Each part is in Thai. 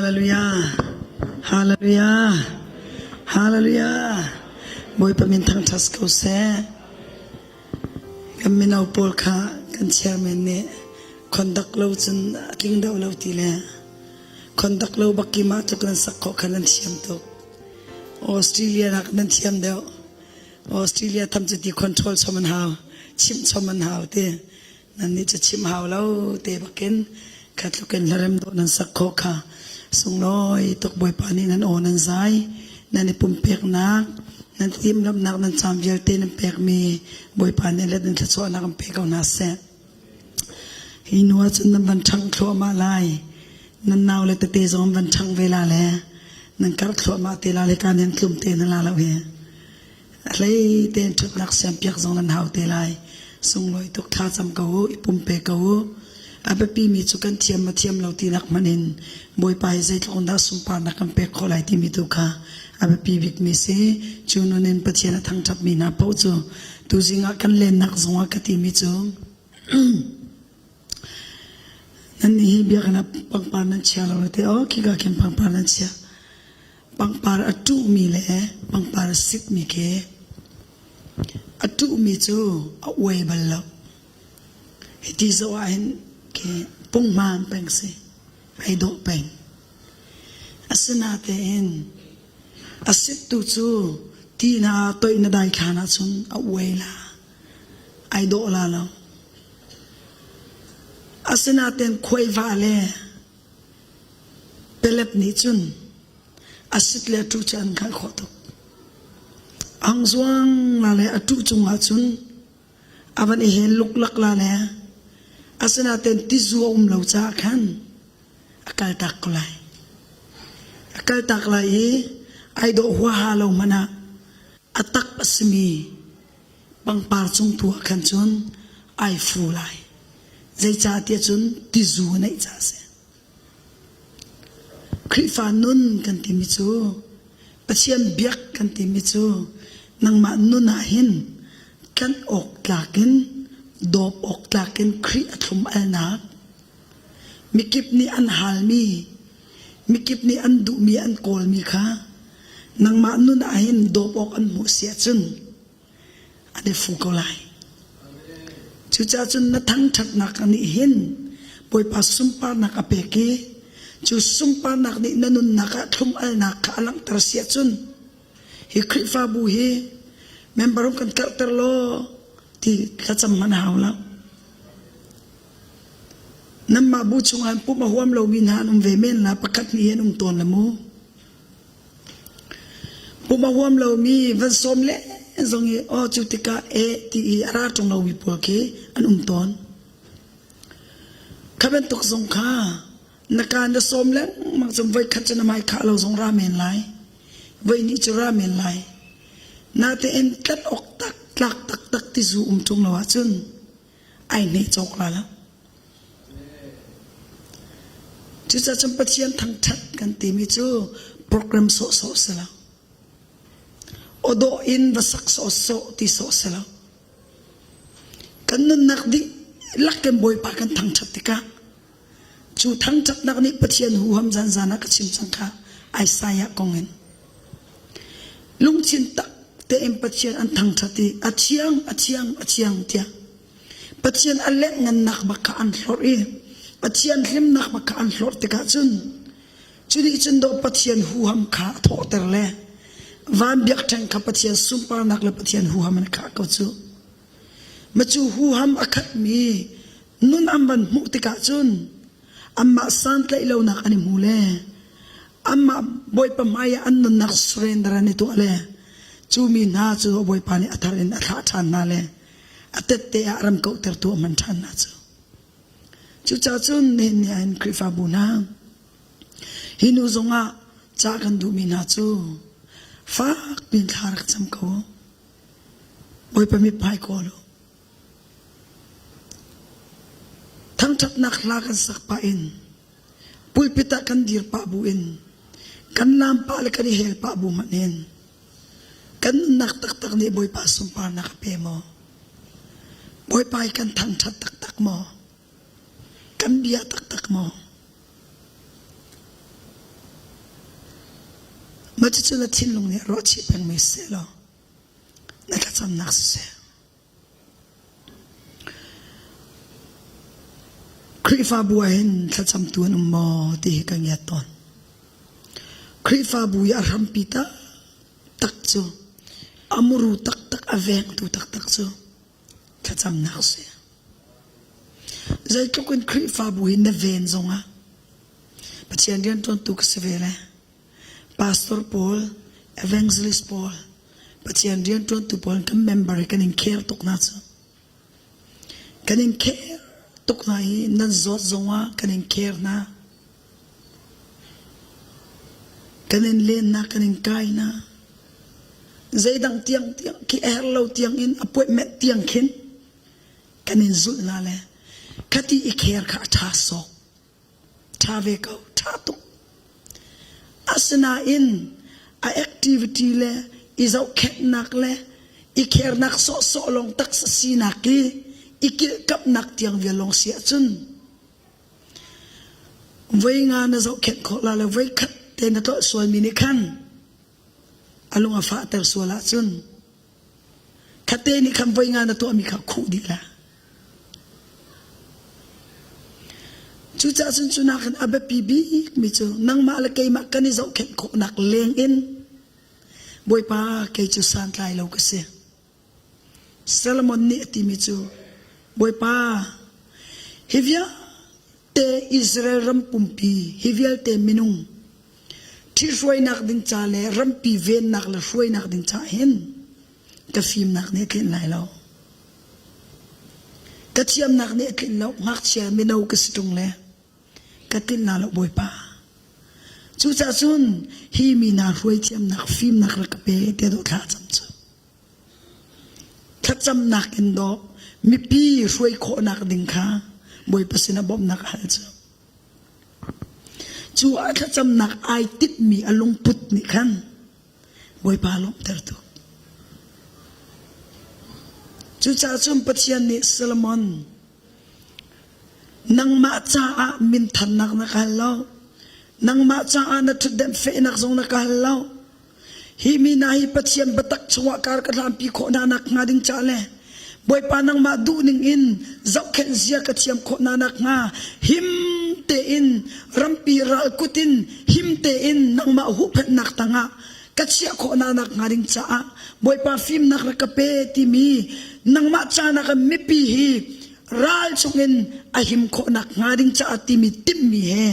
เลลูยาฮาเลลูยาฮาเลลูยาบอยปมินทางทัสเขาเสกันมินเอาปอลค่ะกันเชียร์เมนเนี่ยคนดักเราจนกิ้งดาวเราทีเลยคนดักเราบักกี้มาตุกันสักข้อขันเชียมตุกออสเตรเลียนักนันเชียมเดียวออสเตรเลียทำจุดที่คอนโทรลชมันหาวชิมชมันหาวเตนั่นนี่จะชิมหาวแล้วเตบักเก็นขัดลูกเก็นเริ่มโดนนั่นสักข้อค่ะส่งน้อยตกบอยปานี่นั่นโอนั่นใจนั่นนี่ปุ่มเปียกนักนั่นทีมรับนักนั่นจำเยอะเต้นเปียกมีบอยปานี่แล้วนั่นจะสอนนักเปียกเอาหน้าเสะหินวัดจนนั่นบันทังครัวมาลายนั่นนาวเลยตะเตะจงบันทังเวลาแล้วนั่นกัดครัวมาเตลาเลยการยันกลุ่มเตนั่นลาละเวอะไรเต้นชุดนักเสียงเปียกจงนั่นหาวเตลายส่งลอยตกท่าจำเขาอีปุ่มเปียกเขาอาเปปีมีจุกันเทียมมาเทียมเราตีนักมันเองบอยไปใจตรงด้าสุมปานักกันเปียกขอไหลที่มีตุค่ะอาเปปีวิกมีเสจูนนินปัจเจนทั้งทับมีนาปูจูตูจิงากันเล่นนักสงฆ์กันที่มีจูนั่นนี่เบียกันนะปังปานันเชียเราเลยแต่โอ้คิดว่าเข็มปังปานันเชียปังปาอัตุมีเล่ปังปาสิทมีเกอัตุมีจูเอาไว้บัลลังฮิติสวาหินเกปุ่งมานเป็งสิไอโดเป็งอาสนาเตนอาสิตุจูที่นาตัวอินได้ขานาซุนเอาไว้ละไอโดลาแล้วอาสนาเตนควยฟ้าเล่เปล็บนิจุนอาสิตเลตุจันขันขอตุอังสวงลาเลอตุจุงอาจุนอาวันเห็นลุกลักลาเลอาสนะเต็นที่จัวเหล่าจ้าขันอากาศตักไหลอากาศตักไหลไอโดหัวหาเรามันอะอัตักปัสมีบังปาร์จงตัวขันจนไอฟูไหลใจจ้าเตียจนที่จัวในจ้าเสคริฟานุนกันที่มิจูปัจเจียนเบียกกันที่มิจูนังมานุนอาหินกันออกลากินดอบออกจากกันครีอัตมอัลนักมิกิบนี่อันหาลมีมิกิบนี่อันดุมีอันโกลมีค่ะนังมานุนอาหินดอบออกอันมุเสียจุนอันเดฟูกอไลจุจ้าจุนนัทั้งชัดนักอันนี้เห็นปอยปัสสุมปานักอเปกีจุสุมปานักนี่นันุนนักอัตมอัลนักอัลังตรเสียจุนฮิคริฟาบูเฮเมมเบอร์กันกัลเตอร์โลที่ข้าจำมันหาวแล้วน้ำมาบูชงอันปุ๊บมาห่วมเราวินานุเวเมนละประคัดนี้เห็นตัวละมูปุ๊บมาห่วมเรามีวันสมเละทรงยี่อ๋อจุดที่กาที่อาราจงเราวิปวกอันตัวข้าเป็นตกสงข้านักการจะสมเละมักจะไว้ขัดจะนำให้ข้าเราสงราเมนไหลไว้นิจราเมนไหลนาเตเอ็นกัดออกตักลักตักที่สูจงละว่าจุนไอเนี่ยจกแล้วจุดจะจำเป็นเชียนทั้งชัดกันตีมิจูโปรแกรมโซเสแล้วโอโดอินวัสักโซที่โซเสแล้วกันนั่นนักดิลักกันบ่อยปากันทั้งชัดติกะจูทั้งชัดนักนี้ปะเชียนหูหำจันนักชิมสังฆาไอสายกงเงินลุงชินตักแต่เอ็มปัจเจียนอันทั้งชัดที่อัจเชียงเตียปัจเจียนอันเล็กเงินนักบักอันหลอดปัจเจียนหิมนักบักอันหลอดติกาจุนนี้จุนโดปัจเจียนหูหำขาโถเตอร์เล่วันเบียกแทงกับปัจเจียนสุปานักและปัจเจียนหูหำมันขาก็จูมาจูหูหำอักมีนุ่นอันบันมุติกาจุนอัมมาสันเลยเรานักอันนี้มูเล่อัมมาบอยปะมายอันนุ่นนักสุเรนดรานิตัวเล่จูมีนาจูบอยปานีอัฐารินอัฐาชันนาเลอัตเตอารมก็เตอร์ตัวมันชันนาจูจ้าจูนเนี่ยเนี่ยอินคริฟาบุนาฮินูซงะจากกันดูมีนาจูฟ้าบินทารักจำเขาบอยปามีพายโกโลทั้งจับนักลากันสักปะอินปุยพิตากันดีร์ปะบุอินกันลามปะเลกันเฮลปะบุมันเองกันนักตักนี่บอยปาสุมปานักเปโมบอยไปกันทางชัดตักโมกันเบียตักโม มาจุดละทิ้งลงเนี่ยรถชีเป็นไม่เสียหรอนั่นก็จำนักเสียคริฟาบัวเห็นถ้าจำตัวนุ่มมอที่กันยาตอนคริฟาบัวยารำปิตาตักจูอามูรุตักตักอเวงตูตักตักจูถ้าจำนักเสียใจทุกคนคริฟาบัวเห็นเวนซงอ่ะปัจจัยเดียนต้นตุกเสวเลยPastor Paul, Evangelist Paul, Patian diyan tuan tu Paul kan member kaning care tok na sa. Kaning care tok na nan zot zonga kaning care na. Kaning len na kaning kai na. Zaidang tiang ki erlo tiang in appointment tiang kin. Kaning zul na le. Kati I care ka ta so. Ta ve ko ta tok. Asana in a activity le is out ket nak le iker nak so long tak sa sinaki ikil kap nak tiang vialong sia chun voi nga na zo ket ko la le voi khat te na to sol mini khan alung a fa ter sola chun khate ni kham voi nga na to mi kha khu di la chú cha sun chu nak abe pibi mi chu nang ma la kai ma kan zo khen ko nak leng in boy pa kai chu san lai lo ka se Solomon ni ti mi chu boy pa hivya te Israel ram pumpi hivya te minung thi roi nak ding cha le ram pi ven nak la roi nak ding cha hen ka phim nak ne ken lai lo ka chiam nak ne ken lo ngak chia mi no ka situng le katin na lo boy pa chu cha sun hi mi na roi chiam nak phim nak la ka pe te do tha cham chu tha cham nak in do mi pi roi kho nak ding kha boy pa sina bom nak hal chu a tha cham nak ai tip mi along put ni khan boy pa lom ter tu chu cha chum pathian ni Solomon nang ma cha a min than nak na kalaw nang ma cha a na thud dem fe nak zong na kalaw hi mi na hi pathian batak chwa kar ka lam pi kho na nak nga ding cha le boy pa nang ma du ning in zau khen zia ka chiam kho na nak nga him te in rampi ral kutin him te in nang ma hu phet nak tanga ka chia kho na nak nga ding cha boy pa phim nak ra ka pe ti mi nang ma cha na ka mi pi hi ral chungin ahim kho nak nga ding cha ti mi tim mi he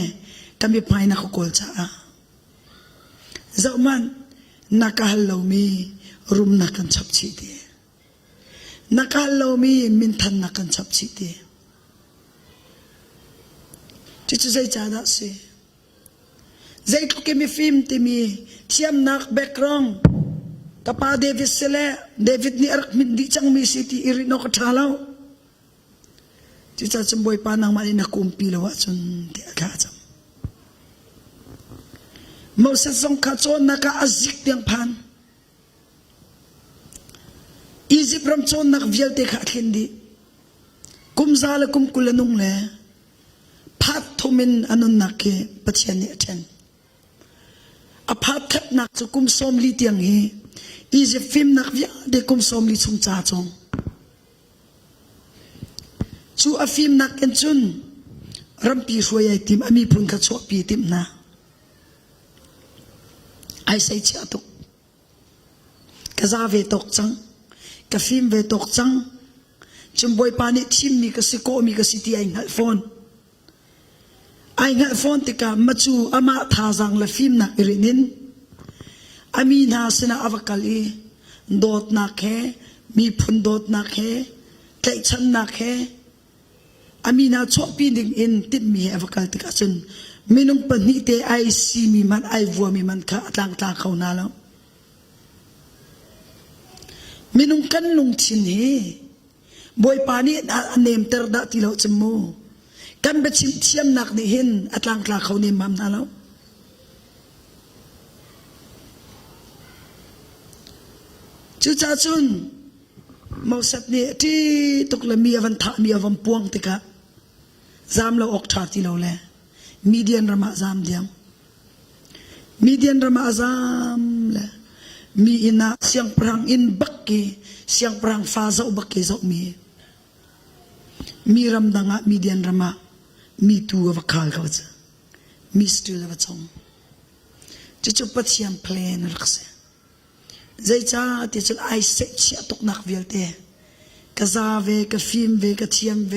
kami pai na ko kol cha zaman nakahalo mi rum na kan chap chi de nakahalo mi min than na kan chap chi de chi chu zai cha da se zai ko ke mi film ti mi thiam nak background kapa David sele David ni arak min di chang mi city irino ka thalaw chi cha chamboy pa nang mali na kumpi lawa chun ti akha cham Moses song kha chon naka azik tiang phan Egypt ram chon nak vial te kha khindi kum zala kum kulanung le phat thomin anon nakke pathian ni athen a phat khat nak chu kum som li tiang hi Egypt film nak via de kum som li chung cha chong chu a film nak en chun rampi hruai tim ami pun kha cho pi tim na ai sai cha tok ka za ve tok chang ka film ve tok chang chum boy pa ni thim mi ka si ko mi ka si ti ai ngal phone tika machu ama tha jang la film na irinin ami na sina avakali dot na khe mi phun dot na khe kai chan na khe ami na cho pi ding in tip mi avakal tika chun minung pani te ai si mi man ai vua mi man kha atlang ta khau na lo minung kan lung chin he boy pani anem ter da ti lo chmu kan be chim thiam nak ni hin atlang tla khau ni mam na lo chu cha chun mau sat ni ti tuk la mi avan tha mi avam puang tika zam lo ok tha ti lo le Midian rama zam diam มีเดียนรมาซามละมีอินาเสียงพรางอินบักกีเสียงพรางฟ้าเจ้าบักกีเจ้ามีรำดังะมีเดียนรมามีตัววักขลเขาจะมีสตูลวัชงจะจุดปัจจัยเพลนรักษาใจจ้าที่จะไอเสกเชียตกนักเวลเตะกะซาเวกะฟิล์มเวกะเทียมเว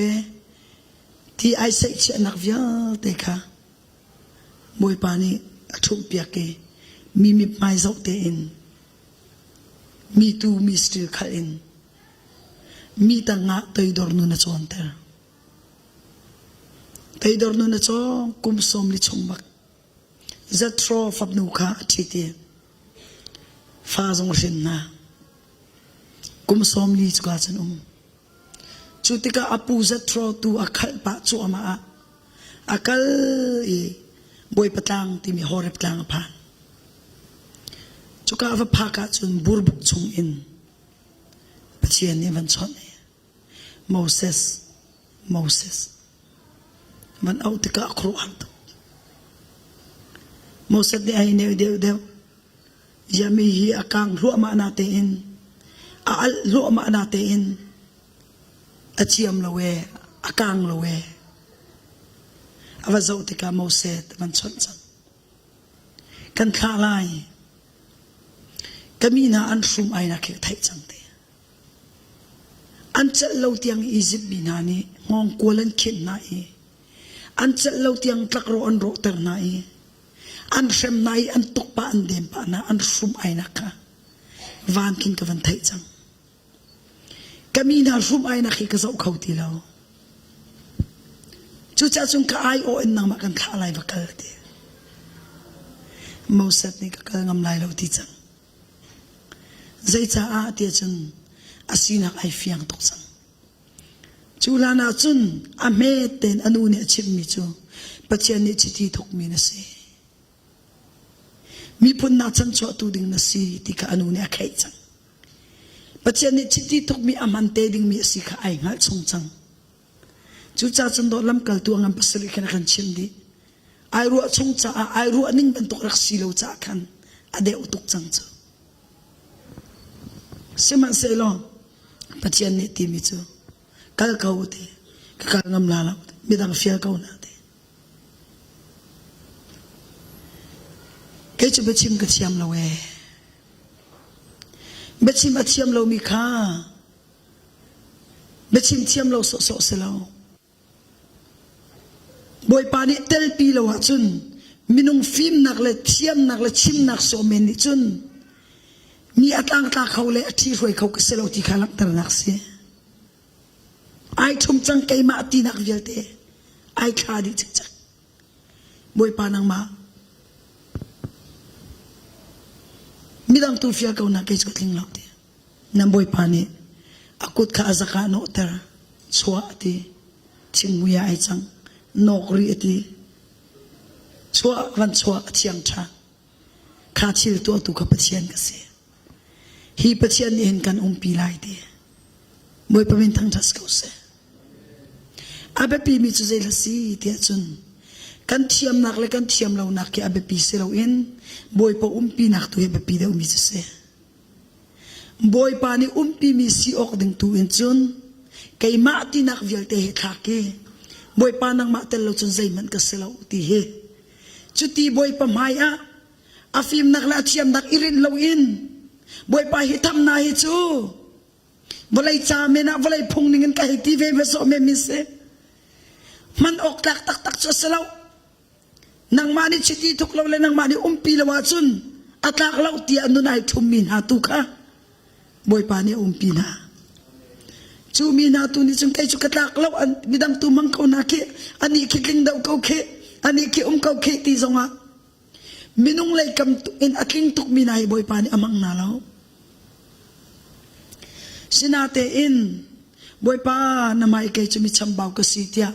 ที่ไอเสกเชียนักเวลเตะค่ะมวยปานีทุกเปียกเกมีไม่เจ้าเตอินมีตูมีสตูขันมีตั้งงะตัวดอร์นุนจวนเตอร์ตัวดอร์นุนจวนกุมสมลิชงบักจัตรอฟับนูข้าทิเตฟ้าจงรินนากุมสมลิจกาจันจุติกาอปูจัตรอตูอักขปะจูอามาอักขบอยปะตังที่มีฮอร์เรปตังผ่านจุกาฟพักะจุนบูร์บุกชงอินปะเชียนเนี่ยวันชนโมเสสมันเอาติกะครูอันตุโมเสสเนี่ยไอเนี่ยเดียวยามีฮีอากังรัวมานาเตอินอาลรัวมานาเตอินอาเชียมละเวอากังละเวอาวาจติกาโมเสสมันชนจังกันข้าไลก็มีนาอันสุ่มไอนักเก็ตไทยจังเตอันจะเล่าเตียงอียิปต์บินานีงงกวลันเข็นนาอีอันจะเล่าเตียงตะกรอันโรเตอร์นาอีอันเฟมนาอีอันตุกปะอันเดมปะนาอันสุ่มไอนักะวานกินกับวันไทยจังก็มีนาสุ่มไอนักก็จะเอาเขาตีเราจุดจ้าจุงก็ไอโอเอ็นนังมากันข้าอะไรบักเกอร์เดียโมเสสนี่ก็กำลังไล่เราที่จังใจจ้าอาเดียจุนอาศินักไอฟิยังตกจังจูลานาจุนอเมเตนอนุเนี่ยชิมมิจูปัจจัยนี้จิตที่ทุกมีนะสิมีพุนนาจันชัวตูดิ่งนะสิที่ข้าอนุเนี่ยใครจังปัจจัยนี้จิตที่ทุกมีอามันเตดิ่งมีสิข้าไองัดชงจังจูจ้าจันโดลำกัลตัวงามปัสลิกันกันชิมดีไอรัวชงจ้าไอรัวนิ่งเป็นตกรักสิโลจ้ากันอเดอุตุกจังจูเสมันเซลอนปัจจัยนี้ที่มีจูกัลเขาเตะกัลงามลาลามีดังฟิอาเขาหน้าเตะแค่จะไปชิมกับชิมเราไปชิมกับชิมเรามีค่าไปชิมเราโสเสลาบอยปานิเตลปีเราจุนมินุงฟิล์มนักเลยชิมนักเลยชิมนักโสเมนิจุนมีอัตลังตาเขาเลยที่รวยเขาก็เสลาที่ขาลักตระนักเสียไอทุ่มจังไกมาตีนักเวลเตไอคลาดิจักบอยปานังมามีดังตูฟิอาเขานักเกจก็ทิ้งเราเตนั่นบอยปานี่อากุดข้าอาศักโนเตอร์ชัวตีชิงมุยไอจังนกรีตีชัววันชัวเทียงชาข้าชิลตัวตุกับปัจจัยกันเสียฮีปัจจัยนี้เห็นกันปีไลเตบอยปามินทั้งทัศเขาเสียอาเบปีมีจุดเจลสีเทียจุนกันเทียมนักเลยกันเทียมเรานักแค่อาเบปีเสียเราเองบอยปาปีนักตัวอาเบปีเดียวมีจุดเสียบอยปานี่ปีมีสีออกดึงตัวเองจุนไก่มาตีนักเวลเตะทักเกบอยปานังมาเตลเราจนใจมันก็เสียเราตีเฮจุดที่บอยปาไม่อาฟิมนักละเทียมนักอิรินเราเองบอยปาหิทำนายจูวลัยจาเมนะวลัยพงนิงันก็หิตีเวเวโซเมมิเซมันออกตักจะเสลานางมานี่ชิดีทุกเราเลยนางมานี่ปีละวาจุนอัตลักเราตีอันนู้นไอทุ่มมีนาตุค่ะบอยปานี่ปีนาจูมีนาตุนี่จงใครจุกตักเราอันมีดังตุมังเขานาเคอันนี้คิดลิงดาวเขาเคอันนี้คิดเขาเคตีจงอ่ะมินุงเลยกำตุอินอัดลิงตุกมีนายบอยปานี่อมังนาเราสินาเตอินบอยปานามาไกจะมีชำบ่าวกสิทยา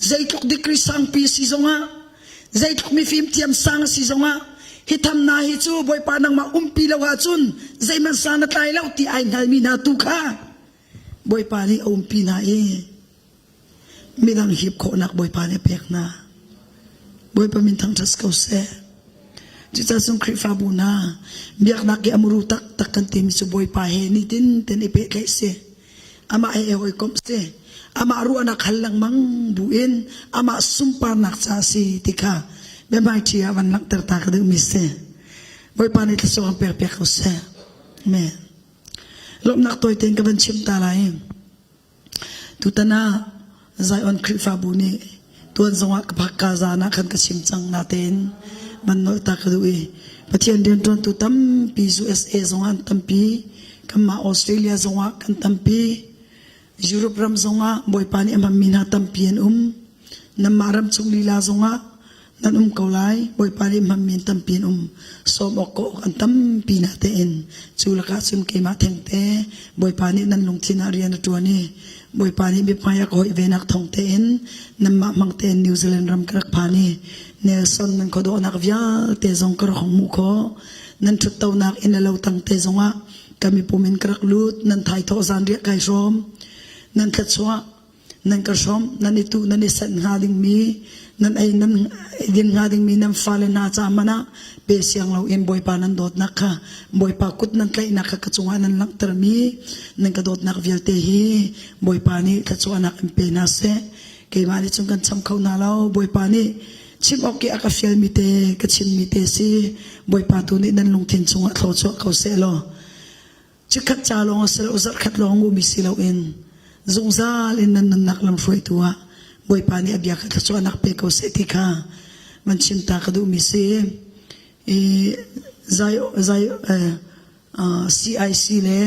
ใจทุกดิคริสังปีสิจงอ่ะใจทุกมีฟิล์มเทียมสังสิจงอ่ะฮิทำนาฮิจูบอยปานังมาปีละวาจุนใจมันสานตายแล้วที่ไอ้เงามีนาตุค่ะบอยปานี่ปีนามีดังหิบโคนักบอยปานี่เปียกนาบอยปามินทั้งทัศเขาเส จุดสงครีฟ้าบุนาเบียกนักยามรูตักกันตีมิสุบอยปาเฮนิตินเตนเอเปกเลเซอามาเอโอยคอมเซอามารู้นักฮัลลังมังบุเอ็นอามาสุมปานักซาซีติกาเบมายชีอาวันนักเตอร์ตากดึงมิเซบอยปานิทสวงเปรเปกเขาเซแม่ลบนักตัวเต็งกับบัญชิมตาลายตุตนาใจอ่อนครีฟ้าบุนีตัวสงฆ์กับพักกาซานักขันกับชิมจังนาเตนมันน้อยตากระดูอีปะเทียนเดือนตุนตุตั้มปีUSAสงฆ์ตั้มปีกัมมาออสเตรเลียสงฆ์กันตั้มปียุโรปรำสงฆ์บอยปานีมันมีนาตั้มปีนน้ำมารำสุงลีลาสงฆ์นั่นเกาไลบอยปานีมันมีตั้มปีนสมอกโกกันตั้มปีนาเตนจุลกาสุนเกมาเทงเตบอยปานีนั่นลงที่นาเรียนตัวนี้บอยปานีมีพายากหอยเวนักทองเตนน้ำมังเตนนิวซีแลนด์รำกระพานีเนลสันนั่นเขาโดนนักวิญญาเตจงกระของมุขนั่นชุดเต้านักอินเลวตั้งเตจงะกามีปุ่มินกระลุดนั่นไทยทอซานเรียกไก่ชมนั่นทัดสวะนั่นกระชมนั่นอิตุนั่นอิสันหาดิงมีนั่นไอ้นั่นดินหาดิงมีนั่นฟาเลนาจามานะเปเสียงเราเอ็นบอยปานันโดดนักค่ะบอยปากุดนั่นไกลนักกระจงนั่นลังตรมีนั่นกระโดดนักวิลเตฮีบอยปานีกระจงนักเอ็มเปนาเซเกมาดิจงกันจำเขาหน้าเราบอยปานีชิมออกเกอากาเฟียมิเตกชิมมิเตซีบอยปาตูนี่นั่นลงทิ้งจงเขาโจเขาเสลอจิขัดจาลงเสลอุจัดขัดลงอุมิสิเลวอินจงซาลินนั่นนักลำช่วยตัวบอยปานีอเบียกระจงนักเปเขาเสติกามันชิมตากระดูมิสิใจCIC เลย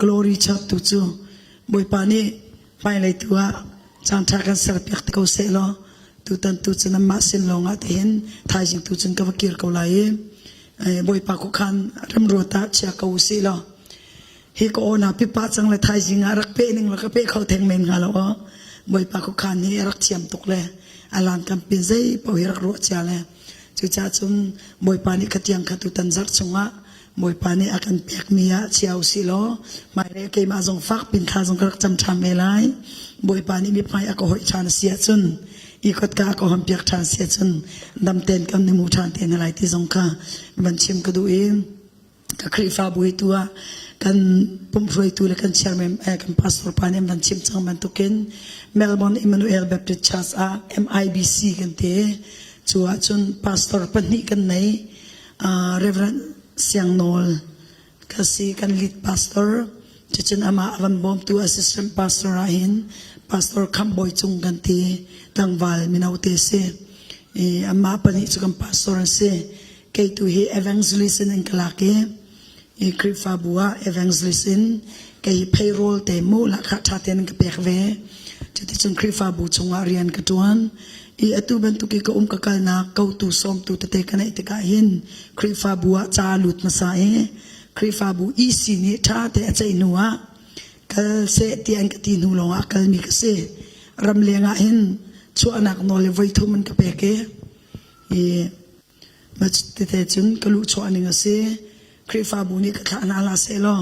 glory ชัดตุจูบอยปานีไปเลยตัวจันทากันสารพิกเขาเสลอตุตันตุจันมาสินลงอาเทนทายจิงตุจันกับกิร์เขาไล่บอยปากุขันรำรัวตาเชียเขาสิลอฮิโกนาพิพาจังเลยทายจิงรักเป้หนึ่งแล้วก็เป้เขาแทงเมงฮาลอบอยปากุขันนี่รักเชียมตกเลยอลันกันเป็นใจพอฮิรักรัวเชียเลยจุจ้าจุนบอยปานี่ขัดยังขัดตุตันจักจงะบอยปานี่อากันเปียกมียเชียวสิลอไม่ได้เกี่ยมาจงฟักปินข้าจงกระจำชามเมลัยบอยปานี่มีพายอากหอยชานเสียจุนอีกกาก็หันเปียกทานเสียจนดำเต็นกันในหมู่ทานเต็นอะไรที่สงข้าบัญชีมก็ดูเองก็ครีฟ้าบุยตัวกันปุ่มรวยตัวและกันเชียร์แม่กันพาสตอร์ปานี่บัญชีมจังมันตุกินเมลบอนอิมมานูเอลแบบติดชาร์สMIBC กันเตะชัวจนพาสตอร์ปนี่กันในเรเวรนเสียงโนลก็สีกันลีดพาสตอร์จนอามาอวันบอมตัวแอสซิสแตนต์พาสตอร์อาหินพาสตอร์คำบอยจงกันเตะดังวาลมินาวเตเซอามาปนิจุกันพาสตอร์เซเกยตุเฮเอวังซลิสินอินกลาเกคริฟาบัวเอวังซลิสินเกยเพย์โรลเตมูลักขัดชาเตนกับเปกเวจะที่จงคริฟาบูจงอาเรียนกระตวนอตุบันตุกิกกกลนาเกาตุสอมตุเตกันเอตกาหินคริฟาบัวจาลุดมาใส่คริฟาบูอีสินิชาเตใจนัวกเสตียนกตีนูลงอักลมีกเสรำเลียงหินชัวนักนอเลไว้ทุมันกับเปกมาติดจุนกลุชัวนิงเสคริฟาบูนี่กขานาลาเซลอ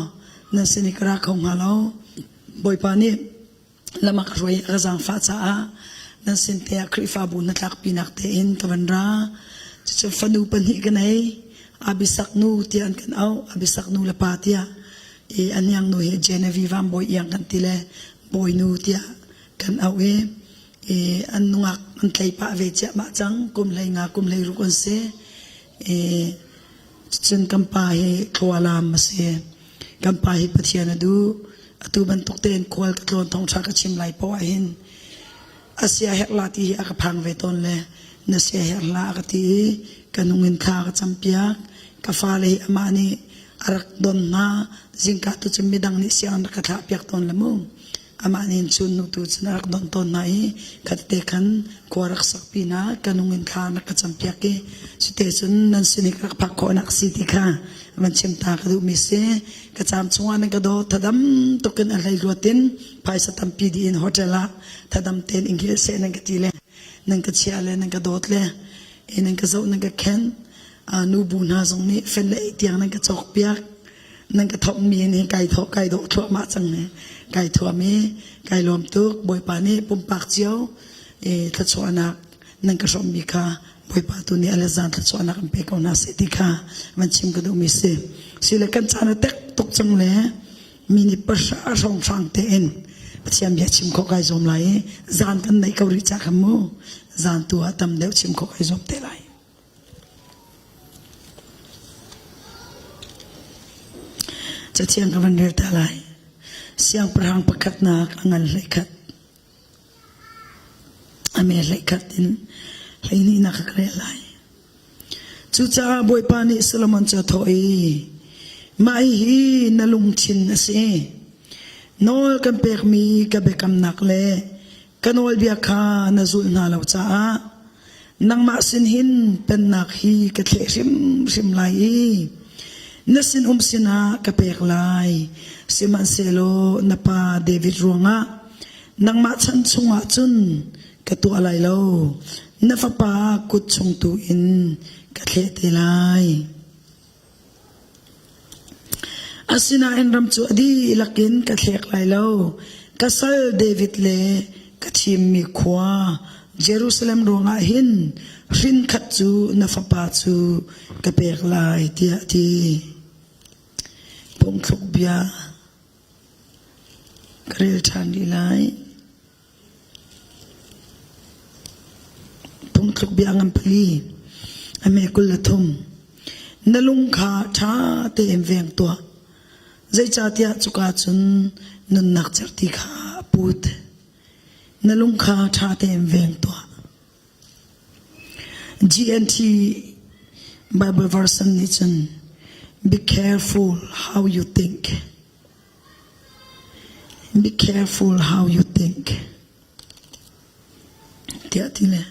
นั่นสินิกราของฮาโลบอยปานี่ละมักรวยกระจังฟ้าจ้านั่นสินเตียคริฟาบูนักปีนักเตอินตะวันราจะฟันูปันหิกันไหนอาบิสักนูเตียนกันเอาอาบิสักนูละปาเตียอันยังนูเฮเจเนวีวามบอยยังกันติเลบอยนูเตียกันเอาอันงักอันไทยปะเวจมาจังกุมเลยงากุมเลยรุกันเสจนกำปาเฮครัวลามมาเสกำปาเฮปะเทียนดูอตุบันตกเตนควลกระโดนทองชากระชิมไหลปอหินอาเซียเฮลาตีอากพังเวตนเลยนาเซียเฮลาอากตีกันนุงินขากระจำเปียกกาฟาเลยอามานีอารักดอนนาจิงกาตุจมิดังนิเซียนกระทะเปียกตนละมุงอามานีชุนนุตุจนารักดอนตนไหนกัดเตกันกวรักสักปีนากันนุงินขานักกระจำเปียกสุดเตจุนนันสินิกรักพักโคนักสิติกามันชิมตากระดูมิเสกระจำชงวันกระโดดทัดำตกันอะไรรัวตินภายสตัมปีดีอินโฮเทลทัดำเตนอิงเกเซนังกตีเลนังกเชียเลนังกระโดดเลนังกระโจนังกระเข็นนูบูนาตรงนี้เฟนเลเตียงนังกระจกเปียกนังกระทบมีนี่ไก่ทอไก่โดทั่วมาจังเนี่ยไก่ทั่วมีไก่รวมตุกบอยปานี่ปุ่มปากเจียวทัดชวนักนังกระชมบีคา บ่อยปาตุนี่อะไรจันทร์สวนักเป็กเอาหน้าเสติค่ะมันชิมกระดูมิเสสิเลกันจานเต็กตกจังเลยมินิปัสสาวะส่งฟังเต็นปัจจัยมีชิมข้อไก่จอมไหลจันกันในเกาหลีจากขมูจันตัวตำเดียวชิมข้อไก่จอมเตไหลจะเที่ยงกันวันเดียวแต่ไรเสียงประหังประคัดนักอันเลยคัดอเมริกัดอินเลยนี่นักเกลียไรจู่จ้าบอยปานิสลามันจะถอยไม่ฮีนลุงชินนะสินอลกันเปกมีกับเบกำนักเลยกันอลเบียคานจุลนาลาวจ้านังมาสินหินเป็นนักฮีกับเทริมไลนัสินสินากับเปกไลสิมันเซโลนปาเดวิดรวงะนังมาชันชงอาจุนกับตัวอะไรโลนฟปากุดชงตูอินกับเทเตไลอาศินาอินรำจูอดีลักินกับเทกไลโลกับซัลเดวิดเลกับทีมมีขวาเยรูซาเล็มรวงะหินรินขัดจูนฟปาจูกับเปกไลเตียทีปงทุกเบียกรีลชันดีไลปงทุกเบียงัมพลีอเมกุลทุมนลุงขาช้าเต็มเวียงตัวใจจ่าเตียจุกาจุนนุนนักจักติขาพูดนลุงขาช้าเต็มเวียงตัว GNT Bible verse นี้จันBe careful how you think. Be careful how you think. Tiada le.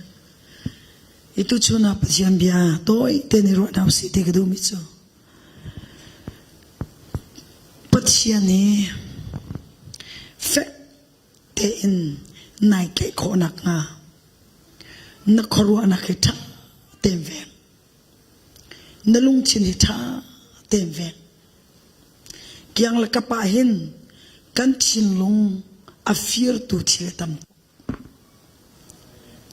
Itu cuna pasien biar toi teniro dalam siti kedua micu. Pasien ni fek tein naik ke konak nga. Nak korwa nak kita temve. Nalung cintaเต็มเวงเกียงละกะปะเห็นกันชินลงอฟีร์ตูชิลตัม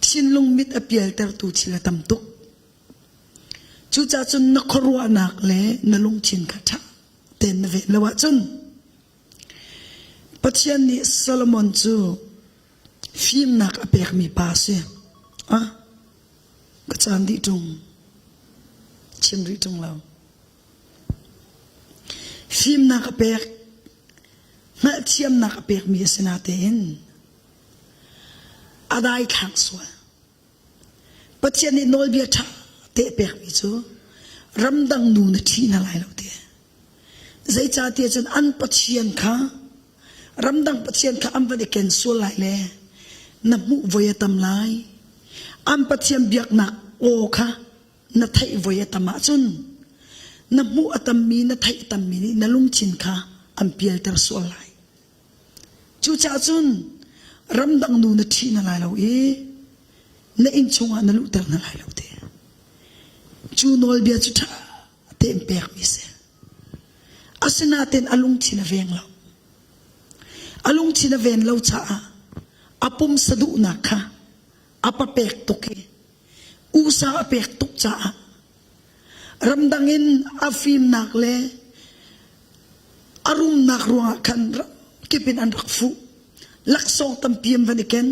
ชินลงมิดอเปียลเตอร์ตูชิลตัมตุกจูจ่าจนนักรัวนักเล่นลงชินขัดเต็มเวงละว่าจนปัจจัยนี้โซโลมอนจูฟิล์มนักอเปียกมีปาเสียก็จานดีตรงชิมดีตรงเราฟิล์มนักเปกมาเทียมนักเปกมีสนาเตนอะไรทางส่วนปัจจัยนี้โนลเบียท่าเตะเปกมีจูรำดังนูนที่นั่นไรเราเตะใจจ่าเตะจนอันปัจจัยข้ารำดังปัจจัยข้าอันวันเด็กเกนส่วนไรเลยนับมุวยตำไลอันปัจจัยเบียกนักโอค่ะนัทไทยวยตำมาจุนนับมูอัตมีนัทไทยตัมมีนี่นลุงชินค่ะอันเปียลเตอร์สวลไลจูจ่าจุนรำดังนูนที่นั่นไรเรานอินชงอันลุเตอร์นั่นไรเราเตะจูนอลเบียจุท่าเต็มเปียกมิเสอาศนาเต็นอลุงชินเวงเราอลุงชินเวงเราจ่าอาปุ่มสะดุนักค่ะอาปะเปกตุกอุสาเปกตุกจ่ารำดังอินอาฟิมนักเลอารุมนักรัวกันกิเป็นอันรักฟูลักซองตัมเปียมวันเกน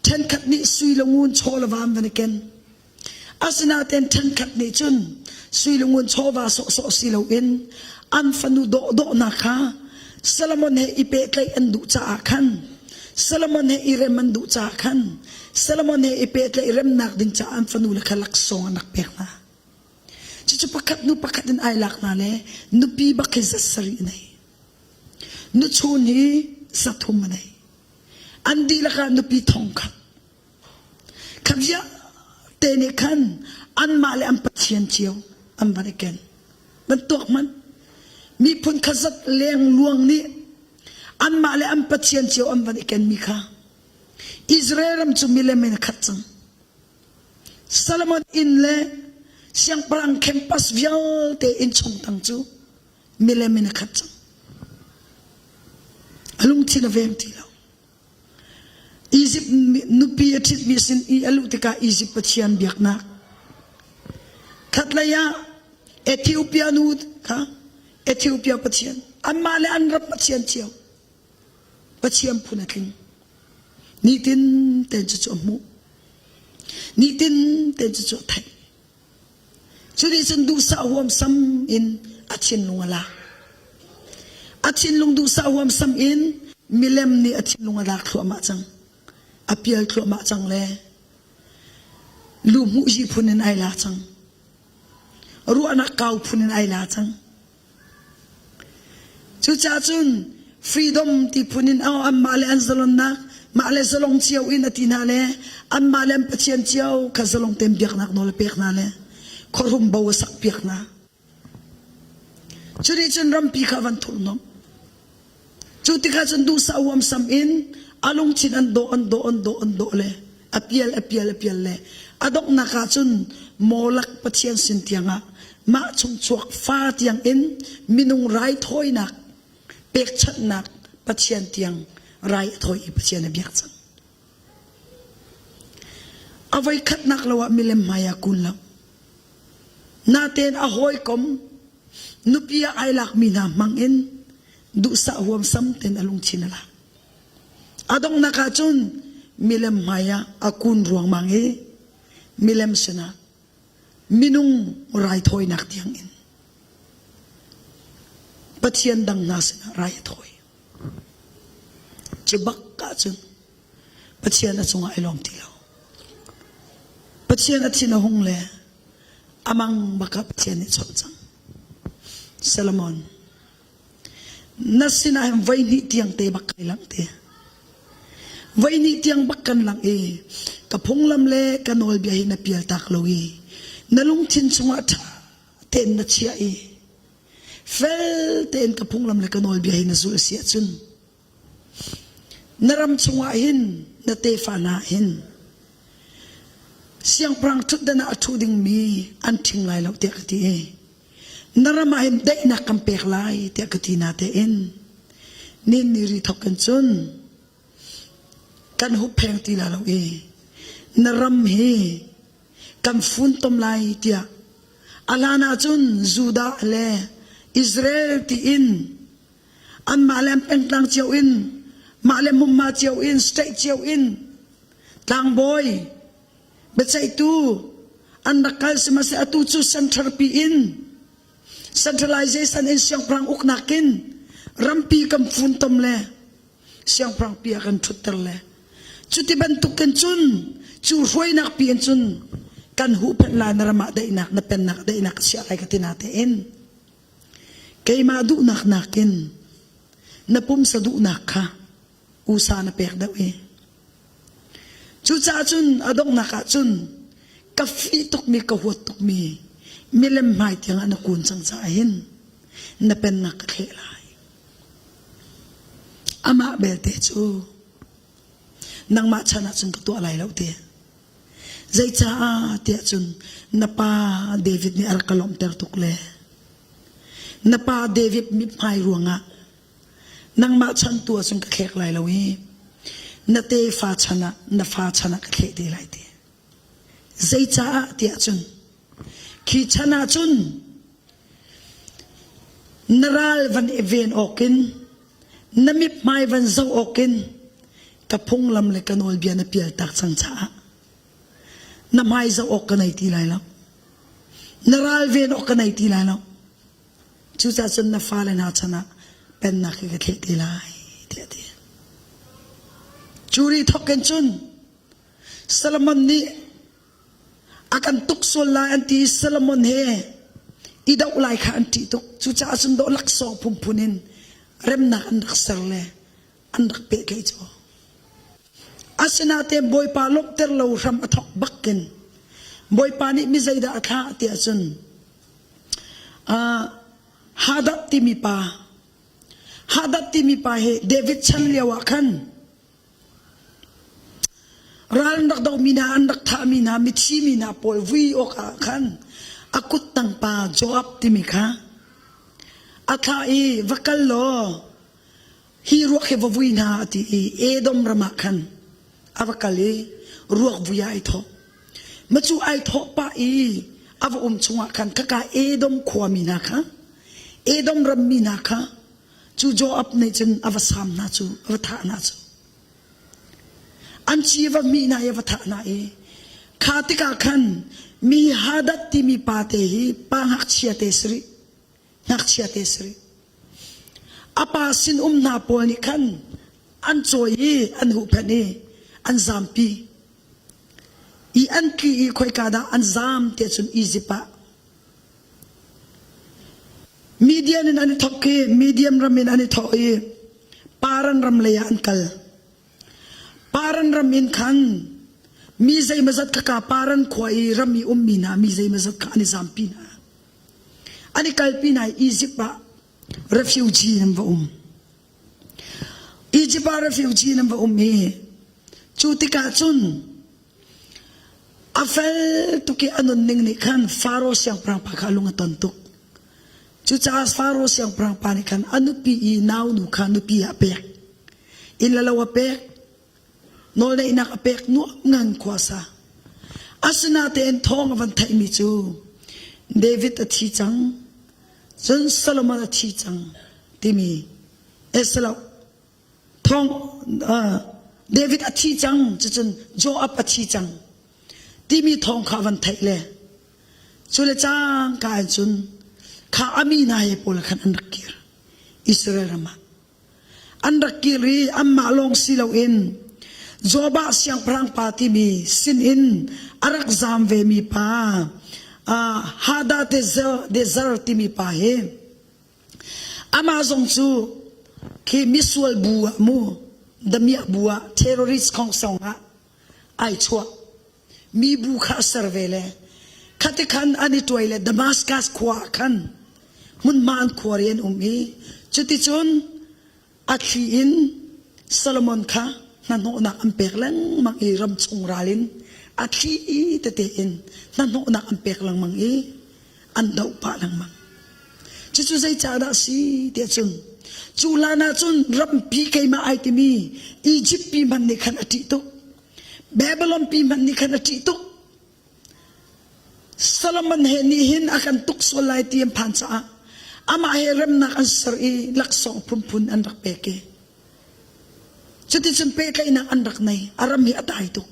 เทนขัดนี้สุยลงวนโชลวามวันเกนอาสนาเทนขัดนี้จุนสุยลงวนโชวาโซสิลวินอันฟันุโดนักค่ะสลามอนเฮอิเปตไลอันดุจ่าขันสลามอนเฮอิเรมันดุจ่าขันสลามอนเฮอิเปตไลเรมนักดินจ่าอันฟันุละลักซองนักเปียกนะจะpakat nu pakat din ay lak na le nu pi bakil sa sari nay nu chuni sa thum nay andi laka nu pi thongkat kavya tene kan an male am pathian chiao am baniken ban tok man mi phun khazat leng luang ni an male am pathian chiao am baniken mi kha Israel am chu mile men khatchang Solomon in le siang perang campus vial te in chong tang chu mile min khat alung thina vem ti lo Egypt nu pi athit mi sin I alu te ka Egypt pachian biak na ขัดเลยะเอธิโอเปียนูดค่ะเอธิโอเปียปัจเจียนอันมาเลอันรับปัจเจียนเจียวปัจเจียนพูนักลิงนี่ตินเต็นจุดมูนี่ตินเต็นจุดไทยชุดนี้ฉันดูสาวมซ้ำอินอาชินลงละอาชินลงดูสาวมซ้ำอินมิเลมนี่อาชินลงละครัวมาจังอภิเษกครัวมาจังเลยลูกมุจีพูนินไอลาจังรู้อนักเก่าพูนินไอลาจังชุดจ้าจุนฟรีดอมที่พูนินเอาอันมาเลอันซาลอนนักมาเลซาลงเชียวอินอตินาเลอันมาเลปัจเจียนเชียวข้าซาลงเต็มเบียกนักโนเลเปียกนาเลขรุมบ่าวสักเปียกนาชุดนี้ฉันรำปีข้าวันทุนน้องชุดที่ข้าฉันดูสาวมซ้ำอินอารมณ์ชินอันโดเลยอภิเษกเลยอดอกนักจุนโมลักปัจเจียนสินเตียงะมาชงชวกฟ้าเตียงอินมินุงไรถอยนักเปียกชัดนักปัจเจียนเตียงไรถอยปัจเจียนเบียกจังเอาไว้ขัดนักละวะมิเลมมายากุลละนาเตนอหอยกมนุปียไอลักมีนามังอินดูสะหวมซ้ำเตนอลุงชินละอดองนักจุนมิเลมมายาอากุนรวงมังเอมิเลมชนะมินุงไรถอยนักเตียงอินปัจเจียนดังนาสนะไรถอยจะบักกะจุนปัจเจียนอจงไอลอมตีเราปัจเจียนอชินหงเลอามังบักปัจเจียนชอบจังซาลมอนนัสนาไว้นิเตียงเตบักไกลังเตไว้นิเตียงบักกันหลังกับพงลำเล่กันอลเบียหินเปียตักโลวีนลุงทินสงะเตนนัชยาเฟลเตนกับพงลำเล่กันอลเบียหินสุลเสียจุนนรำสงะหินนเตฟานาหินเสียงพรังทุดนาทุดิงมีอันทิ้งไล่เราเตะกตีนรำหินได้นักกำเปกไล่เตะกตีนาเตอินนินนิริทกันจุนกันหุบแพงตีลาเรานรำเฮกันฟุนตมไลเตียอาลานาจุนจูดาเลอิสราเอลตีอินอันมาเลมเป็นตังเจียวอินมาเลมมุมมาเจียวอินสเตทเจียวอินตังบอยเบสไซตูอันนักการสมาชิกตูจูเซ็นทรัลปีอินเซ็นทรัลไลเซชันอินเสียงพรังอุกนักินรำปีกันฟุนตมเลเสียงพรังปีกันทุตเตอร์เลจุดที่บรรทุกกันจุนจูรวยนักเปลี่ยนจุนกันหูเป็นลานรำได้นักนับเป็นนักได้นักเสียอะไรกันที่นาเตอินใครมาดูนักนักกินนับปุ่มสะดุนักค่ะอุสานะเปียกดาวจุดจ้าจุนอดงนักจุนกาฟีตุกมีกหัวตุกมีมิเลมหมายถึงอนุกูลสังสารหินนับเป็นนักเขลายอามาเบลเตจูนางมาชนะจุนตัวอะไรแล้วเตียใจจ้าเตียจุนนับป้าเดวิดนี่อัลกลอมเตอร์ตุกเลนับป้าเดวิดมิพายรวงะนางมาชันตัวจุนกเขกไรแล้วนับเตฟ้าชนะนับฟ้าชนะกเขกดีไรเตียใจจ้าเตียจุนขีชนะจุนนราลวันเอเวนออกินนมิพายวันเจ้าออกินกับพงลำเล็กกันอลเบียนเปียตักสังชาน้ำหายจะออกกันในทีไรแล้วนราลเวนออกกันในทีไรแล้วชูจ่าจนนับฟ้าเลยนะชนะเป็นนักเขตทีไรเดียดจูรีทอกกันจุนซาลมอนนี่อาการตุกโซลาอันที่ซาลมอนเฮอีดาวไลค์อันที่ตุกชูจ่าจนโดนลักษณ์พุ่มพุนินเริ่มนักอันดักเซลเลยอันดักเปกเลยจ้ะอาสนะเตบอยปาลบเตอร์เราทำอัฐบักกินบอยปานี่มิใจดาข้าเตียจนฮาดัตติมีปาเฮเดวิดชันเลียวขันร้านดักดอกมีนาอันดักทามีนามิชีมีนาปอยวีโอกาขันอากุตตังปาโจอับติมิค่ะอาคาอีวักลโลฮีรัวเขววีนาติเอดอมรมาขันอาวกาลีรัววุยไอทอมาจูไอทอป้าอี อาวชงกันขกาเอดมขวามีนะคะเอดมรำมีนะคะจูโจอับในจนอวสามนาจูอวทานาจูอันชีวมีนายอวทานาเอขาติกาขันมีฮาดัตติมีปาเตหีปางหักเชียเตสรีหักเชียเตสรีอาปาสินนาโปนิขันอันโจยอันหุเพนีอันซามปีอีอันกีอีคอยกาดาอันซามเตจุนอีจิปะมีเดียนอันนี้ทอกเกมีเดียมรำมินอันนี้ทอกเอปารันรำเลยอันกัลปารันรำมินขันมีใจมาจัดกะปารันขวายรำมีมีนามีใจมาจัดกะอันนี้ซามปีนาอันนี้กัลปีนาอีจิปะrefugee nam va Egypt refugee nam va he chutika chun afel tuki anon ning ni khan faro siang prang pakhalung atontuk chu chas faro siang prang pani khan anupi I naw nu khan nupi apek ilalawa pek nol na inak apek nu ngan kwasa asunate en thong avan thai mi chu David athi chang John Solomon a chi chang timi eslo thong David a chi chang chun Joab a chi chang timi thong khawan thaile chule chang ka chun kha amina he pol khan anrakir Israel rama anrakiri amma long silo in Joba siang prang pati mi sin in arak zam ve mi pa hada desert timi pa he amazon chu ki miswal bua mu damia bua terrorist kong songa ai chua mi bu kha servele khati khan ani toile Damascus khwa khan mun man khorian chuti chun akhi in Solomon kha na no na ampek lang mang iram chung ralin akhi tete in na no na ampek lang mang an daw pa lang mang chu sai cha da si te chun chu la na chun ram pi kai ma ai ti mi Egypt pi man ni khan ati to Babylon pi man ni khan ati to Solomon he ni hin akan tuk solai ti phan cha ama he ram na kan sar laksong pumpun an rak peke chuti chun pe kai na an rak nai aram hi atai to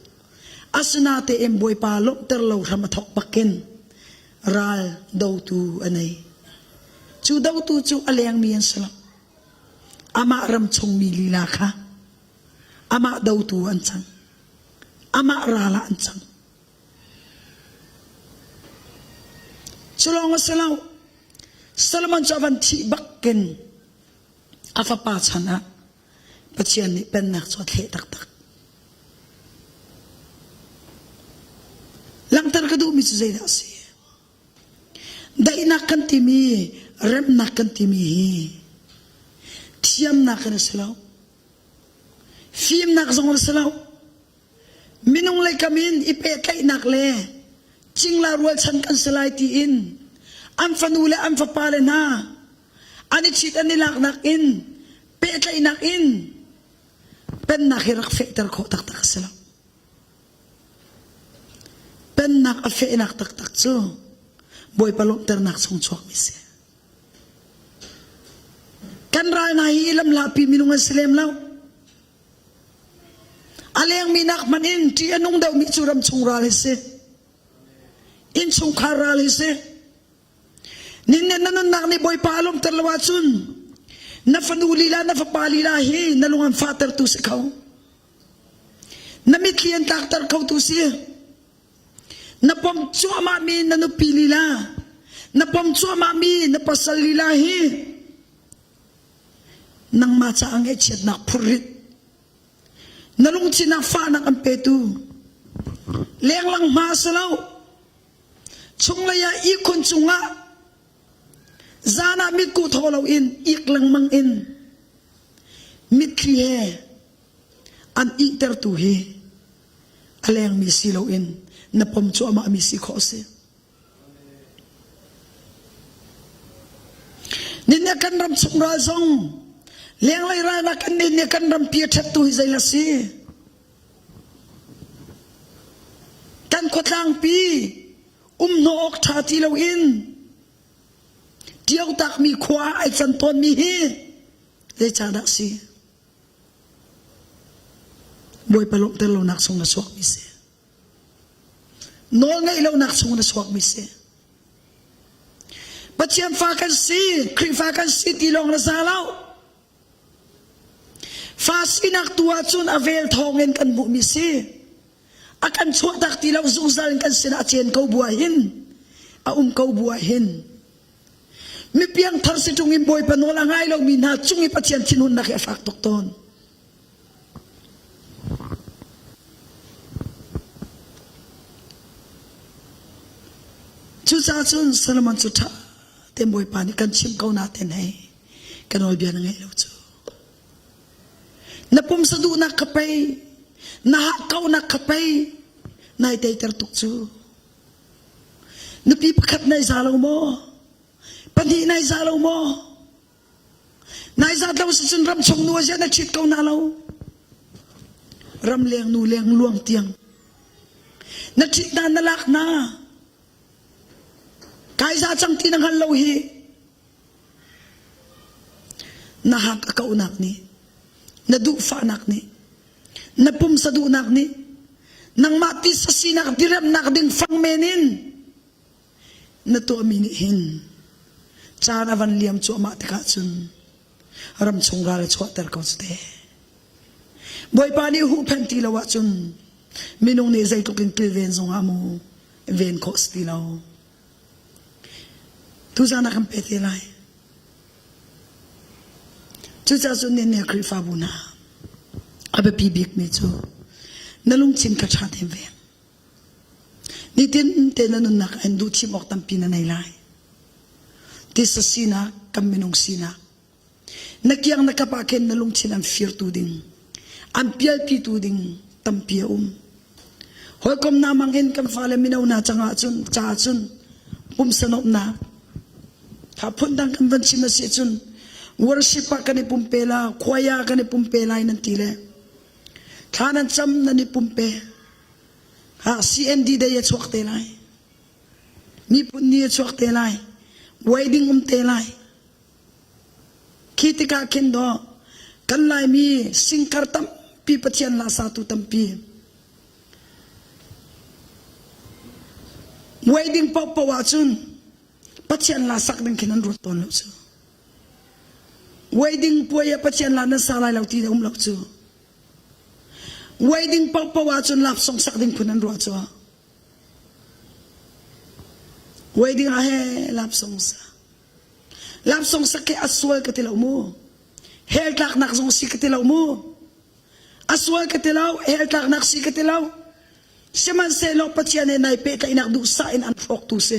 asunate emboy palo terlo ramathok bakin ral daw tu anay chu daw tu chu aleng miyan sala ama ram chung mi lila ka ama daw tu an chang ama rala an chang chulong salaw Solomon chavan thi bakin afa pa chana pachian ni pen nak chot he tak tak lang tar ka du mi chu zai da si dai nak kan ti mi rem nak kan ti mi thiam nak kan salaw film nak zong salaw minung lai kamin ipe kai nak le chingla rual chan kan salai ti in an fanule an fapale na ani chit ani lak nak in pe kai nak in pen nak hirak feter ko tak tak salaw pen nak afe nak tak tak chu boy palom ter nak song chuak mi se kan ra na hi ilam la pi minung selem law aleng minak manin ti anong daw mi churam chung ra le se in chung khara le se ninne nanon nak ni boy palom ter lawachun na fanulila na fapalila hi nalungan father tu se kaw namitlian taktar kaw tu se na pomchua mami na nupilila na pomchua mami na pasalilahi nang macha ang etchet na purit nalung chinafa ng ampetu leng lang masalaw chunglaya ikon chunga zana mit ku tholaw in ik lang mang in mit krihe an iter tu he aleng mi silaw in na pomcho ama misi khose ninne kan ram chungra zong leng lai ra na kan ninne kan ram pia that tu hi zaila si kan khotlang pi โนอกชาติเราอินเดียวตักมีขวาไอจันตนมีฮีได้จาดักซีบวยปลงแต่เราหนักส่งนะสวกมิเสนอนไงเราหนักส่งนะสวกมิเสปัจเจียนฟ้ากันซีครีฟ้ากันซีตีลงนะซาเราฟ้าซีนักตัวจุนอเวลทองเงินกันบุมิเสอากันชวกตักตีเราสูงสันกันเสนาเจียนเขาบัวหินเขาบัวหินมีเพียงทารสิจุงินบวยปนโลง่ายเรามีนาจุงิปัจเจียนชินุนนักเอฟักตกตนจุดจ้าจุนสลมันจุดท่าเต็มบวยปานี่กันชิมเขาหน้าเต็นให้กันเอาเบียนไงเราจูนับปุ่มสะดุนักขับไปนักเขานักขับไปนายเตยตรตุกจูนับปีประคับนายซาโลโมปัญหานายซาโลโมนายซาเราสุนรำชงนัวเจนักชิดเขาหน้าเรารำเลียงนูเลียงลวงเตียงนักชิดนานลักนากายซาจังที่นังฮัลโลฮีนาฮักเขาหนักนี่นาดูฟ้าหนักนี่นาปุ่มสะดุนักนี่นางมาติสสีนักดิเรมนักดิ่งฟังเมนินนาตัวมินิหินจานาวันเลียมจัวมาติกาจุนรำชงราลชัวเตอร์กอนสเตบอยปานีหูเพนตีละวะจุนมินงเนใจตุกินกลีเวนซงอามูเวนโคสตีลาวทุจานักเปติไลทุจาจุนเนี่ยคริฟาบุนาอาเบปีบิกมิจูนั่งลุงชินกระชาเทมเวงนี่เต้นนั่นนักเอ็นดูชิมออกตัมปีนันไอไลที่สสีนักกำมินงสีนักนักยังนักปากเคนนั่งลุงชินอันฟิร์ตูดิงอันเปียปีตูดิงตัมปียหอยคมนามังเห็นกันฟ้าเลมินาวนาจังอาจุนจ่าจุนปุ่มสนบนาถ้าพ้นดังกันวันชิมาเสียจุนworshipกันในปุ่มเปล่าควายกันในปุ่มเปล่านั่นทีเลยข้านั้นจำนั่นในปุ่มเปหา CND ได้ยังชวกเตลัยมีปุ่นนี่ชวกเตลัย wedding เตลัยคิดกาเข็นดอกันไลมีสิงคาร์ตัมปีปัจจัยลาสาตุตัมปี wedding ปอบว่าจุนปัจจัยลาสักดังขินันรถตอนแล้วจูwedding ป่วยปัจจัยลานัสอะไรเราที่เดิมเราจูwedding ปอบว่าจุนลับส่งสักดังขินันรถจู wedding อะไรลับส่งสักแค่อัศวะกันที่เรามูเฮลทักนักส่งสิกันที่เรามูอัศวะกันที่เราเฮลทักนักสิกันที่เราเสมันเซลปัจจัยในเปตอินักดูสายอันฟอกตุเซ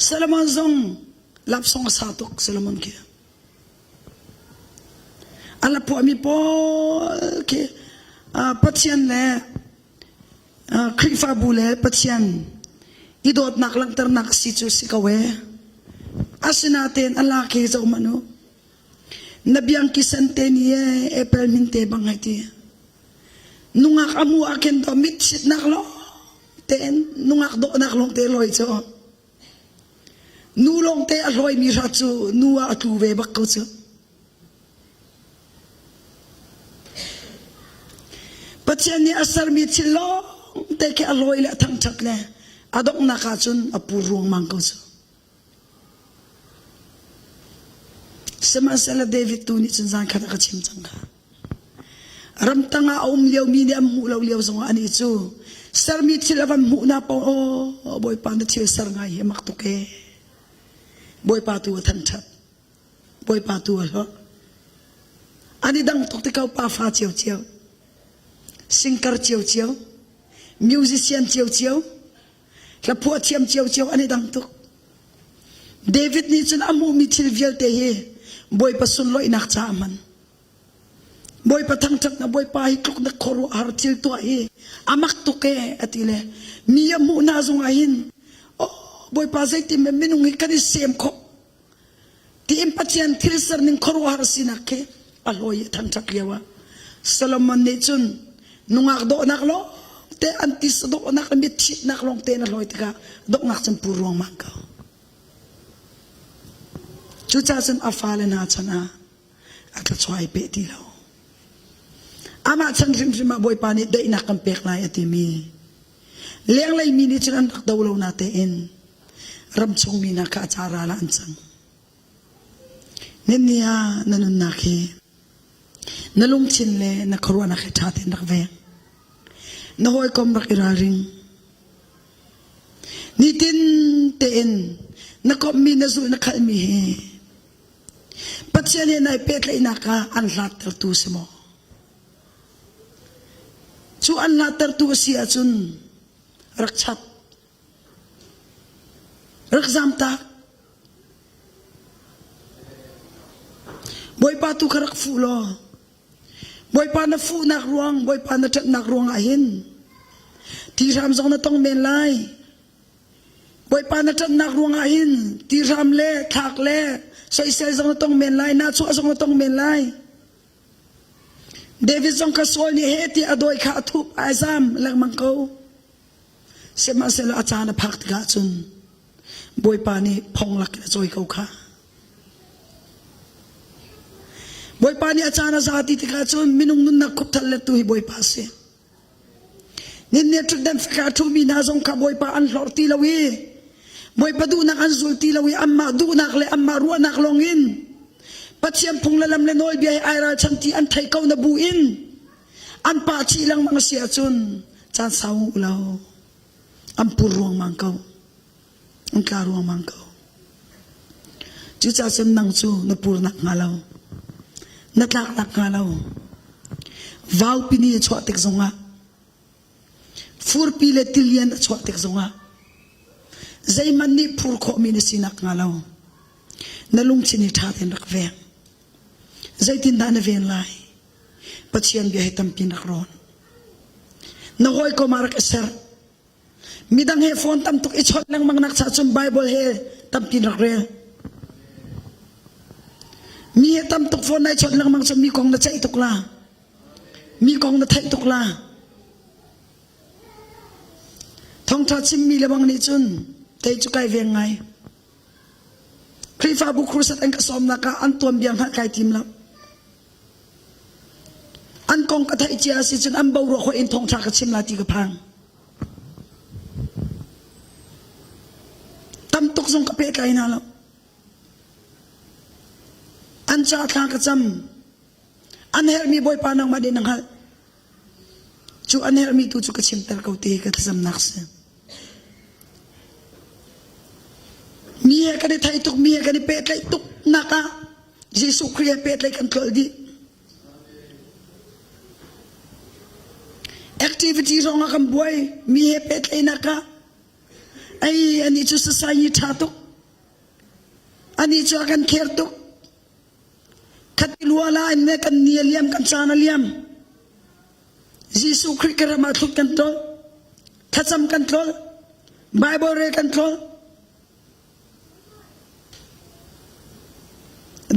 สลามันซงลับส่งสาตุกสลามันเกี่ยอันละพวกมีพอเกี่ยปัจจัยเนี่ยคริฟาบูเล่ปัจจัยอีโดดนักลังเตอร์นักสิจูสิกาเวอาศินาเตนอัลลาเคจอมานุนบีอังกิสันเตนีเอเปลมินเตบังไงทีนุงักอามูอาเคนดอมิดสินักล้อเตนนุงักโดนักลงเตลอยจ้ะนูลงเตอลอยมีรัจูนูอาตูเวบักเขาจ้ะปัจจัยนี้อาศัยมีชิลล์เตะอลอยและทั้งชักเลยอดอกนักจุนอปูรวงมังเขาจ้ะสมัยเซลเดวิดตูนี่จุนจังขัดกับชิมจังค่ะรำตั้งเอาเลี้ยวมีเนี่ยมูเราเลี้ยวสงอันนี้จูสารมีชิลวันมูนาปองโอ้บอยปานชิลสารไงเฮมักตุเกบอยปาตัวทันชัดบอยปาตัวเหรออันนี้ดังตุกที่เขาปาฟ้าเจียวเจียวซิงเกอร์เจียวเจียวมิวสิเชียนเจียวเจียวแล้วพวกเชียมเจียวเจียวอันนี้ดังตุกเดวิดนี่จุนอามูมีชิลเวียลเตะบอยปะสุนลอยนักจามันบอยปะทั้งจักนะบอยปะให้คลุกนักคอรุอาร์ทิลตัวอามักตุเกอติเลมียมูนาซงอาหินโอ้บอยปะใจที่มันไม่นุ่งให้กันเสียมคบที่อิมพัชยันทิลสร์นิงคอรุอาร์สินักเกอลอยทั้งจักเลียวะสลามันเนจุน nungak do naklo te antis do nak mit naklong te na loy tika do ngak chan puruang mangka chu cha chan afale na chana akla chwai pe ti lo ama chan rim rim boy pani dai na kam pek lai atimi leng lai mi ni chan ak daw lo na te in ram chung mi na ka chara la an chang nin nia nanun na ke nalung chin le na khruwa na khe thatin rak ve na hoy kom rak iraring nitin te in na kom mi na zu na khal mi he patchen nai pet lai na ka an lat ter tu smo chu an lat ter tu si a chun rak chat rak zam ta boy pa tu kharak fu lo boy pa na fu nak ruang boy pa na tat nak ruang ahin ti ram zong na tong men lai boy pa na tat nak ruang ahin ti ram le thak le so isel zong na tong men lai na chu zong na tong men lai David zong ka sol ni heti adoy kha thup azam lang mang ko sema sela achana phak ga chun boy pa ni phong lak na joy ko kha boy pa ni achana zati tika chun minung nun na khup thal le tu hi boy pa se nin ne trik dan fika thu mi na zong ka boy pa an hlor ti lawi boy pa du nak an zul ti lawi amma du nak le amma ru nak longin pathiam phung la lam le noi bi ai ra chan ti an thai kau na bu in an pa chi lang mang sia chun chan sau lo am puruang mang kau an ka ruang mang kau chu cha chun nang chu na pur nak ngalo natlak tak ngalaw vaw pini chwa tek zonga fur pile tilian chwa tek zonga zai manni pur kho mi sinak ngalaw nalung chini thaten rak ve zai tin dan ven lai pathian bi hetam pin rak ron na hoy ko marak ser midang he phone tam tuk i chot lang mang nak cha chum bible he tam pin rak re mi tam tuk phone nai chot lang mang chum mi kong na chai tuk la mi kong na thai tuk la thong tha chim mi lawang ni chun tei chu kai veng ngai krifa bu krusat ang kasom na ka an tuam biang ha kai tim la an kong ka thai chia si chun am bau ro kho in thong tha ka chim la ti ka phang tam tuk song ka pe kai na la an cha thang ka cham an her mi boy pa nang ma din nang hal chu an her mi tu chu ka chim tar kau te ka tsam nak se mi he ka ni thai tuk mi he ka ni pe tlai tuk naka jesu kriya pe tlai kan tol di activity rong akam boy mi he pe tlai naka ai ani chu sa sai ni tha tuk ani chu akan kher tuk katiluala ne kan nialiam kan chana liam jesu christ karama thuk control thacham control bible re control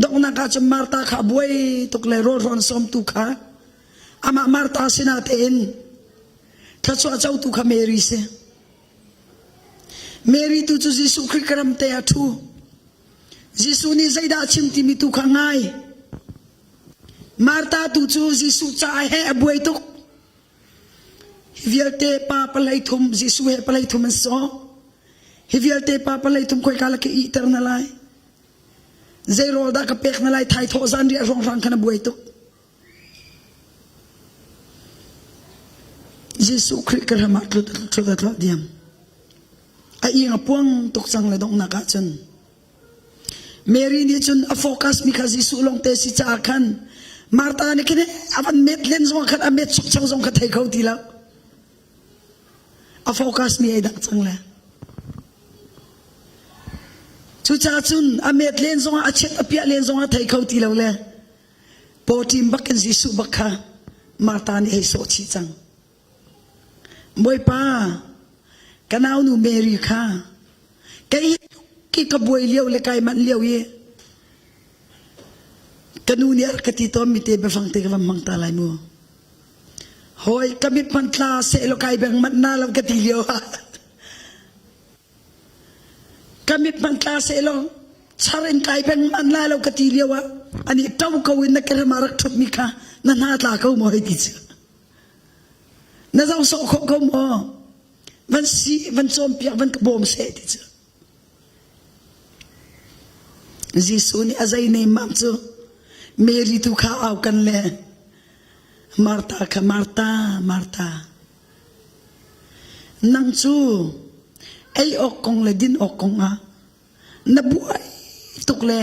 dok na ka chum marta kha buai tuk le ro ron som tu kha ama marta sinaten thachu achau tu kha mary se mary tu chu jesu christ karam te athu jesu ni zaida chim ti mi tu kha ngai Marta tu chu Jesu cha he abuai tuk hivialte pa palai thum Jesu he palai thum so hivialte pa palai thum koi kala ke eternal lai zero da ka pek na lai thai tho zan ri rong rang kana buai tuk Jesu Christ ka ma tlu da tlo diam a inga puang tuk chang le dong na ka chun Mary ni chun a focus mi kha Jesu long te si cha khan Marta ni kene avan met len zong khat amet chok chang zong khat thai khau ti la a focus mi ai dak chang la chu cha chun amet len zong a chet apia len zong a thai khau ti lo le po tim bakin Jesu bakha Marta ni ai so chi chang boy pa kanau nu Mary kha kai ki ka boy liao le kai man liao ye kanu ni ar kati to mi te be fang te ka mang ta lai mo hoy kamit man tla se lo kai bang man na lam katilyo kamit man tla se lo charin kai bang man na lam katilyo wa ani taw ko win na kar marak thut mi kha na na tla ko mo hi ti na zau so ko mo van si van som pia van ka bom se ti Jesus ni azay ni mam chu Mary tu kha au kan le Marta ka Marta nang chu ay okong le din okong a nabuay tukle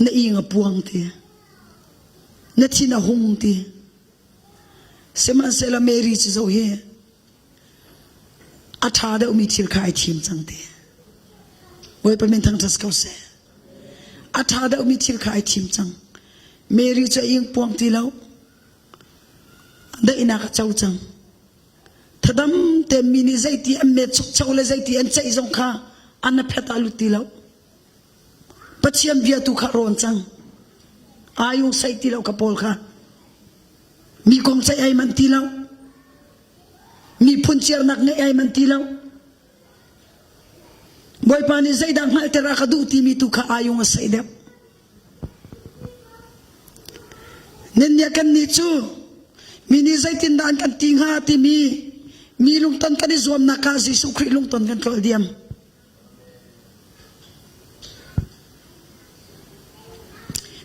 na inga puang ti na tinahong ti seman sela Mary chu zo he athada umi thil khai thim chang ti wai pa min thang tas ko se athada umi thil khai thim chang Mary chu ing puang ti lo da ina ka chau chang thadam te mini zaiti amme chuk chaule zaiti an chai zong kha an pheta lu ti lo pachiam bia tu kha ron chang ayu sai ti lo ka pol kha mi kong chai ai man ti lo mi phun chiar nak ngai ai man ti lo boy pani zaidang hal tera ka du ti mi tu kha ayu nga sai dep nen ya kan ni chu mini zaitin dan kan ting ha ti mi lung ton kan izom na ka Jesu Christ lung ton kan tol diam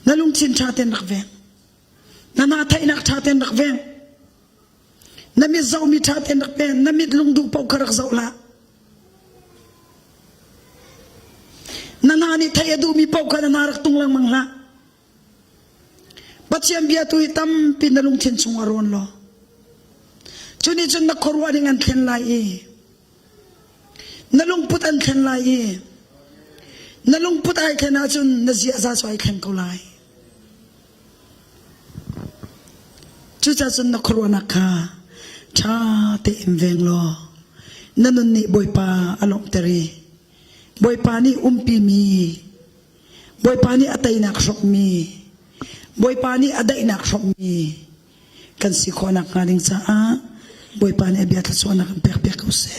na lung chin chaten rakve na na thai nak chaten rakve na mi zau mi chaten rakve na mi lung du pau karak zau la na na ni thai adu mi pau ka na rak tung lang mang la Bachiam bia tu hitam pinalung chen chung aron lo. Chuni chun na korwa ring an ken lai. Nalung put an ken lai. Nalung put ay ken chun na zia za so ay ken ko lai. Chucha chun na korwa na ka. Cha te imveng lo. Nanun ni boy pa along teri. Boy pa ni umpi mi. Boy pa ni atay na ksok mi. Boy pani aday nak from mi kan si ko nak ngaling sa boy pani abiat so nak pek pek ko se